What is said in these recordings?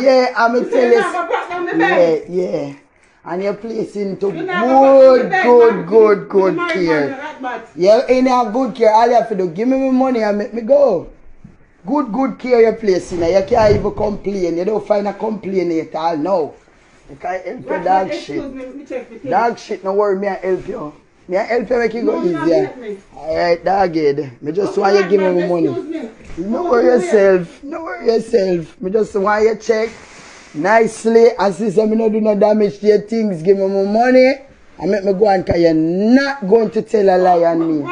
Yeah, I'm a tell you. Yeah. And you're placing to good care. Yeah, in a good care. All you have to do, give me my money and make me go. Good care you're placing. You can't even complain. You don't find a complaint at all now. You can't help your dog shit. Dog shit, no worry, me I help you. Me I help you make you go easier. Alright, dog head. Me just want you give me my money. No worry yourself. No worry yourself. Me just want you check nicely and see if I don't do no damage to your things. Give me my money and make me go on because you're not going to tell a lie on me.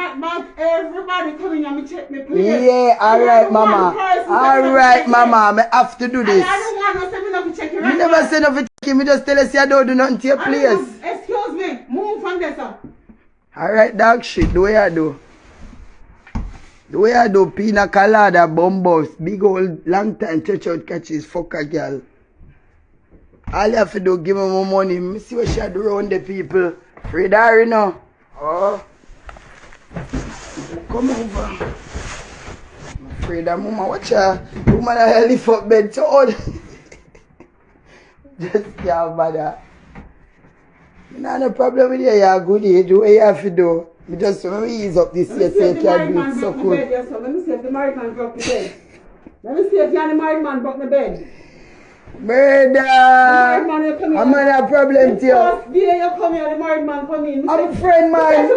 Everybody coming and me check me please. Yeah, alright mama. Alright mama, I have to do this. I don't want to say me not to check you right. You never say nothing to check. Me just tell us you don't do nothing to your place. Excuse me, move from there, sir. Alright, dog shit, the way I do. The way I do pina colada, bombos, big old long time church out catches, fuck a girl. All you have to do, give me my money. Me see what she do around the people. Free there, you know. Oh. Come over. I'm afraid that mama watch her. Woman I lift up bed so old. Just can't bother. You know no problem with you, you're good age. What you have to do? Me just want to ease up this year so you can do it so good. Let me see if the married man broke the bed. Let me see if the married man broke the bed. Murder! I'm not a problem to you. First day you come here, the married man come in. I'm a friend man. I'm a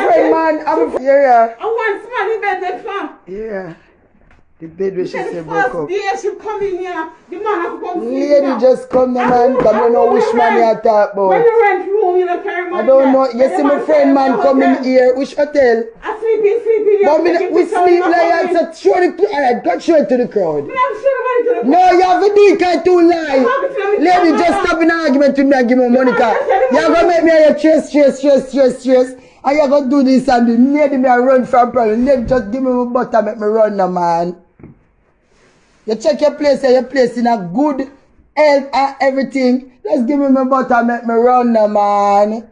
friend man. I'm a friend. Yeah. I want somebody bed then fam. Yeah. The bed where she said broke up. First day she come in here, the man have to come sleep. Lady just come the man, come you know which man you talk about. When you rent room, you don't carry money. I don't know. You see my friend man coming here. Which hotel? I sleepy. But we sleep like that. So show it to, alright, go show it to the crowd. No, you have a deacon too lie. Lady just stop in an argument with me and give me money car. You're gonna make me a chase. And you're gonna do this and the lady me a run from problem. Lady just give me my butter, make me run now, man. You check your place and your place in a good health and everything. Just give me my butter, make me run now, man.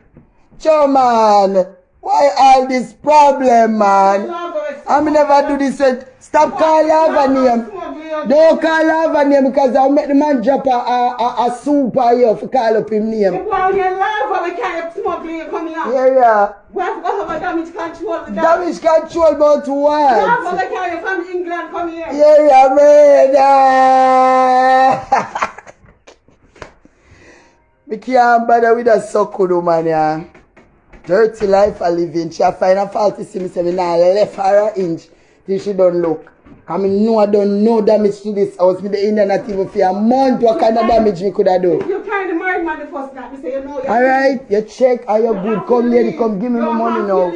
Chow, man. Why all this problem, man? I never do this. Stop calling her name. Don't call her name because I'll make the man drop a super here for call up him name. Yeah. We have to have a damage control. Damage control about what? From England come here. Yeah, man. Me can't bother with a suckle, man, yeah. Dirty life I live in. She find a fault to see me say me now left her an inch till she don't look. I mean no I don't know damage to this house. Me the Indian not even for a month what kind of damage me could have do. You carry the married man the first night. Me say you know. Alright, you check are you good? Come lady, come give me my money now.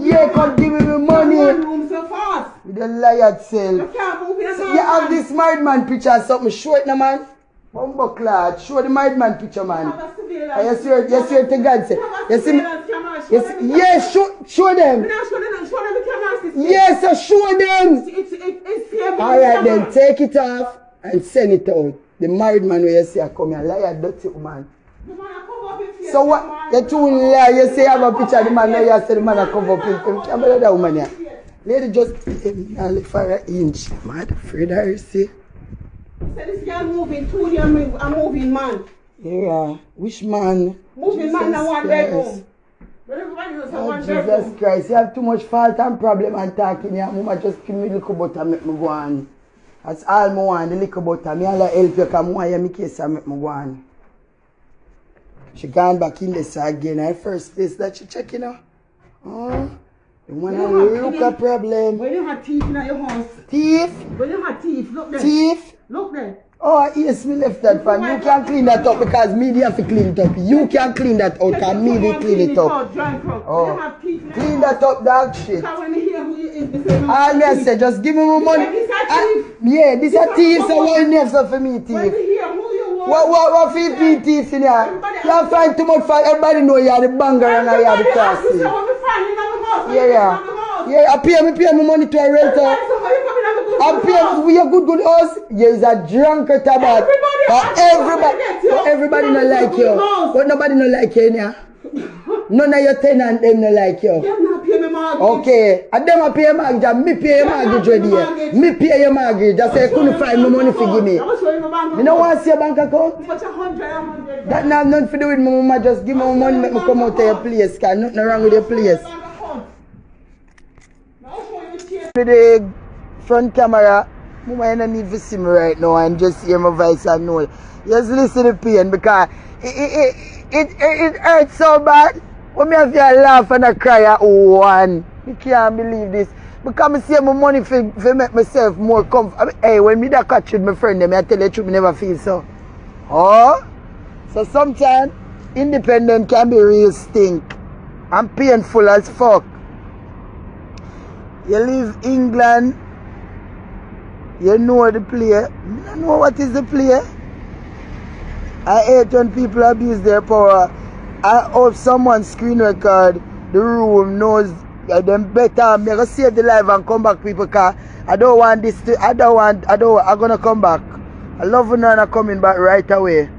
Yeah, come give me my money. Room so fast. You don't lie yourself. You can't move in So you have this married man picture or something, show it now man. Bumbucklad, show the married man picture man. You see it to God say. You see me? Yes, show them. Yes, show them. Alright then, take it off and send it out. The married man where you see I come here, lie a dirty woman. So what? You too lie, you say I have a picture of the man, now you say the man I cover up him. Can't believe that woman here. Lady just lift for an inch. Mad afraid I see. So this girl moving, 2 years a moving man. Yeah, which man? Moving man in one bedroom. But everybody knows one bedroom. Jesus Christ, you have too much fault and problem and talking here. Mama just give me a little butter and make me go on. That's all I want, the little butter. Me all help you because I want you make case and make me go on. She gone back in this again. At first place that she checking out. Oh, you want to look a problem. When you have teeth in your house. Teeth? When you have teeth, look there. Teeth? Look there. Oh, yes, me left that fan. You can clean that up because me have to clean it up. You can clean that out because me will clean it up. Oh, clean that up, dog shit. All me I say, just give me my money. Yeah, this is thief, so what you need for me, thief? What for thief in here? You find too much for everybody know you are the banger and you are the classy. Yeah, I pay my money to a renter. I pay with your good house. Yeah, is a drunker tabak. But everybody not like you. But nobody not like you in here. None of your tenants them not like you. pay me mortgage. Okay, and them a pay your mortgage, and me pay your mortgage already. Me pay your mortgage. Just say you couldn't find me money for give me. Me no want to see your bank account. Much 100. That not nothing to do with my mama. Just give me my money, make me come out of your place. Cause nothing wrong with your place. With the front camera, mama, you don't need to see me right now and just hear my voice and know. Just listen to the pain because it hurts so bad. When me have to laugh and I cry at one. You can't believe this. Because I see my money for make myself more comfortable. Hey, when me that catch with my friend, I tell you the truth, I never feel so. Oh? So sometimes, independent can be real stink. And painful as fuck. You leave England, you know the play. You don't know what is the play. I hate when people abuse their power. I hope someone's screen record the room knows them better. I'm gonna save the life and come back, people, because I don't want this to, I'm gonna come back. I love you and I'm coming back right away.